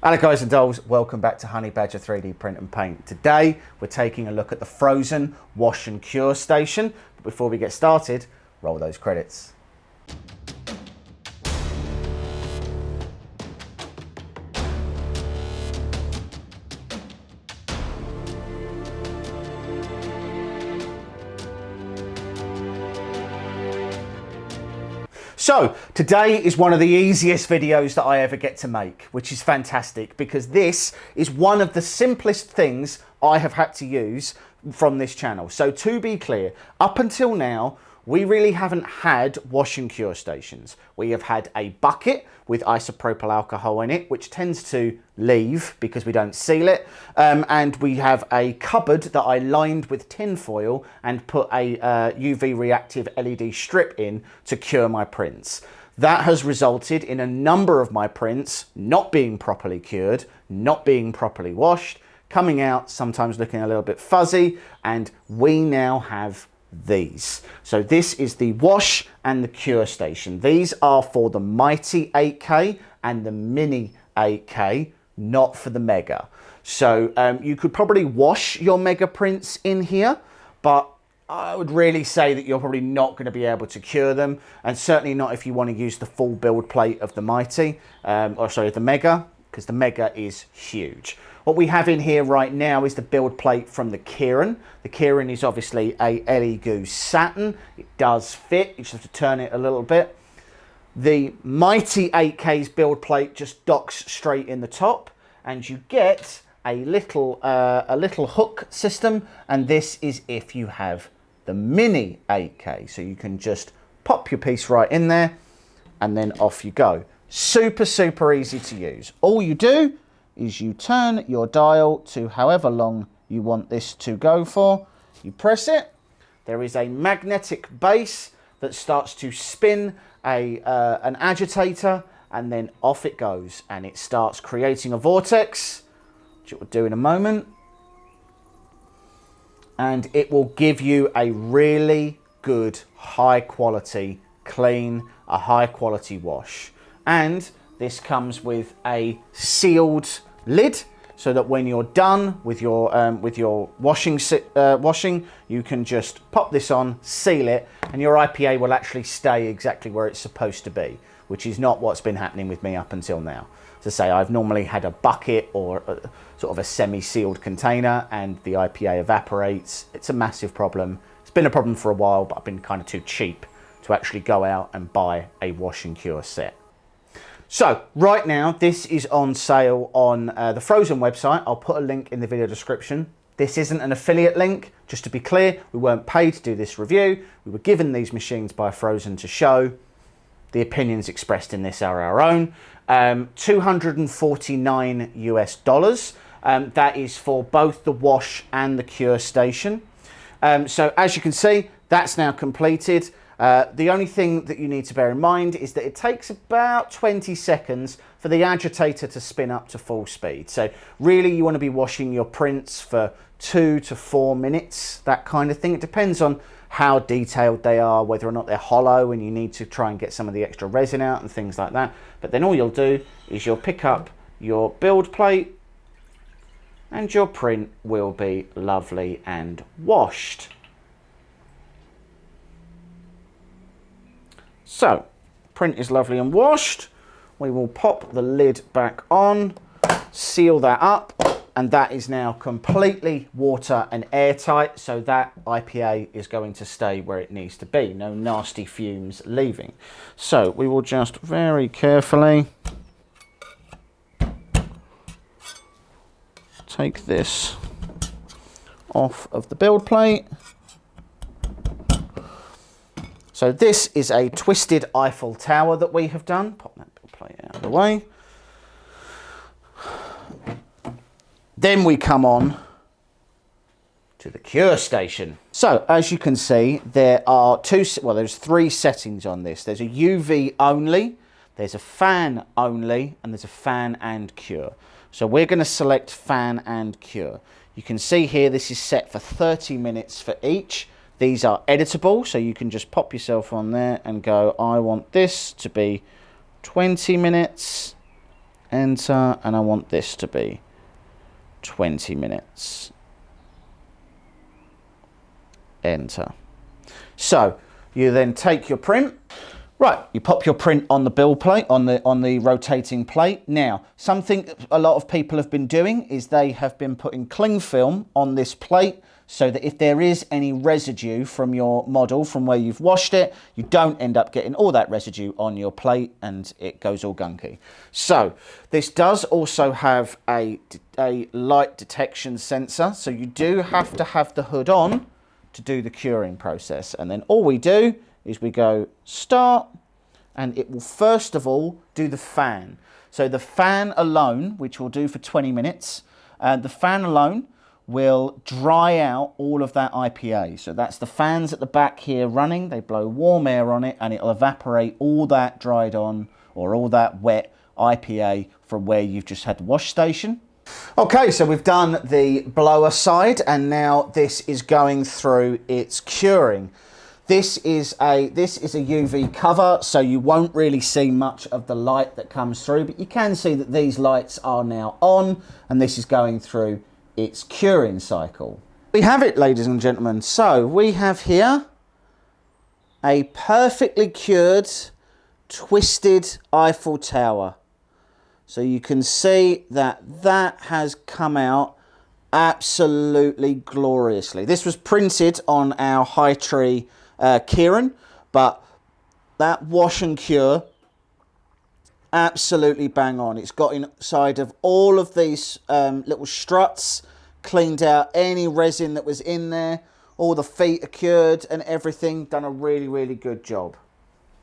Hello guys and dolls, welcome back to Honey Badger 3D Print and Paint. Today we're taking a look at the Phrozen Wash and Cure Station. But before we get started, roll those credits. So, today is one of the easiest videos that I ever get to make, which is fantastic because this is one of the simplest things I have had to use from this channel. So to be clear, up until now, we really haven't had wash and cure stations. We have had a bucket with isopropyl alcohol in it, which tends to leave because we don't seal it. And we have a cupboard that I lined with tin foil and put a UV reactive LED strip in to cure my prints. That has resulted in a number of my prints not being properly cured, not being properly washed, coming out sometimes looking a little bit fuzzy, and we now have these. So this is the wash and the cure station. These are for the Mighty 8K and the Mini 8K, not for the Mega. So you could probably wash your Mega prints in here, but I would really say that you're probably not going to be able to cure them, and certainly not if you want to use the full build plate of the Mighty, the Mega, because the Mega is huge. What we have in here right now is the build plate from the Kieran. The Kieran is obviously a Ellie Goose satin. It does fit, you just have to turn it a little bit. The Mighty 8K's build plate just docks straight in the top, and you get a little hook system, and this is if you have the Mini 8K. So you can just pop your piece right in there, and then off you go. Super, super easy to use. All you do is you turn your dial to however long you want this to go for. You press it. There is a magnetic base that starts to spin an agitator, and then off it goes, and it starts creating a vortex, which it will do in a moment. And it will give you a really good, high quality clean, a high quality wash. And this comes with a sealed lid, so that when you're done with your washing, you can just pop this on, seal it, and your IPA will actually stay exactly where it's supposed to be, which is not what's been happening with me up until now. To say, I've normally had a bucket or sort of a semi-sealed container, and the IPA evaporates. It's a massive problem. It's been a problem for a while, but I've been kind of too cheap to actually go out and buy a wash and cure set. So right now, this is on sale on the Phrozen website. I'll put a link in the video description. This isn't an affiliate link, just to be clear. We weren't paid to do this review. We were given these machines by Phrozen to show. The opinions expressed in this are our own. $249 US. That is for both the wash and the cure station. So as you can see, that's now completed. The only thing that you need to bear in mind is that it takes about 20 seconds for the agitator to spin up to full speed. So really you want to be washing your prints for 2 to 4 minutes, that kind of thing. It depends on how detailed they are, whether or not they're hollow and you need to try and get some of the extra resin out and things like that. But then all you'll do is you'll pick up your build plate and your print will be lovely and washed. So, print is lovely and washed. We will pop the lid back on, seal that up, and that is now completely water and airtight, so that IPA is going to stay where it needs to be. No nasty fumes leaving. So, we will just very carefully take this off of the build plate. So this is a twisted Eiffel Tower that we have done. Pop that build plate out of the way. Then we come on to the cure station. So as you can see, there's 3 settings on this. There's a UV only, there's a fan only, and there's a fan and cure. So we're going to select fan and cure. You can see here this is set for 30 minutes for each. These are editable, so you can just pop yourself on there and go, I want this to be 20 minutes enter, and I want this to be 20 minutes. Enter. So you then take your print. Right, you pop your print on the build plate, on the rotating plate. Now, something a lot of people have been doing is they have been putting cling film on this plate so that if there is any residue from your model from where you've washed it, you don't end up getting all that residue on your plate and it goes all gunky. So this does also have a light detection sensor, so you do have to have the hood on to do the curing process. And then all we do is we go start, and it will first of all do the fan. So the fan alone, which we'll do for 20 minutes, the fan alone will dry out all of that IPA. So that's the fans at the back here running. They blow warm air on it and it'll evaporate all that dried on or all that wet IPA from where you've just had the wash station. Okay, so we've done the blower side and now this is going through its curing. This is a UV cover, so you won't really see much of the light that comes through, but you can see that these lights are now on and this is going through its curing cycle. We have it, ladies and gentlemen. So we have here a perfectly cured, twisted Eiffel Tower. So you can see that that has come out absolutely gloriously. This was printed on our high tree Kieran, but that wash and cure absolutely bang on. It's got inside of all of these little struts, cleaned out any resin that was in there, all the feet are cured and everything, done a really good job.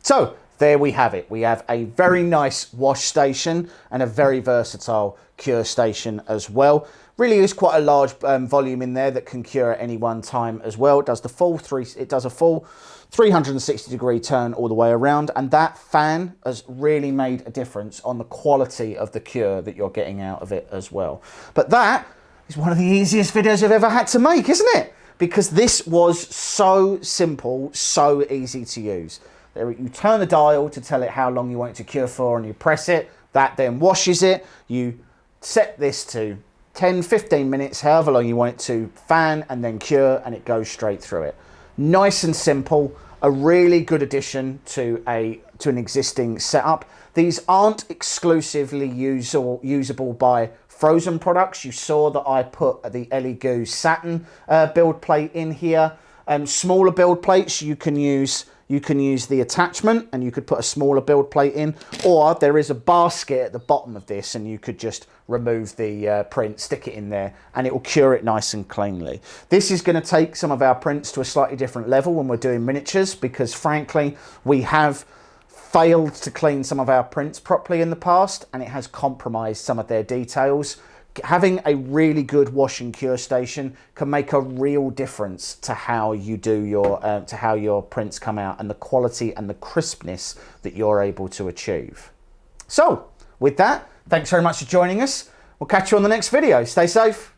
So there we have it. We have a very nice wash station and a very versatile cure station as well. Really is quite a large volume in there that can cure at any one time as well. It does a full 360 degree turn all the way around, and that fan has really made a difference on the quality of the cure that you're getting out of it as well. But that is one of the easiest videos I've ever had to make, isn't it? Because this was so simple, so easy to use. There, you turn the dial to tell it how long you want it to cure for and you press it. That then washes it. You set this to 10-15 minutes, however long you want it to fan and then cure, and it goes straight through it. Nice and simple, a really good addition to an existing setup. These aren't exclusively usable by Phrozen products. You saw that I put the Elegoo Satin build plate in here. Smaller build plates you can use the attachment and you could put a smaller build plate in, or there is a basket at the bottom of this and you could just remove the print, stick it in there, and it will cure it nice and cleanly. This is going to take some of our prints to a slightly different level when we're doing miniatures, because frankly we have failed to clean some of our prints properly in the past and it has compromised some of their details. Having a really good wash and cure station can make a real difference to how you do your to how your prints come out and the quality and the crispness that you're able to achieve. So with that, thanks very much for joining us. We'll catch you on the next video. Stay safe.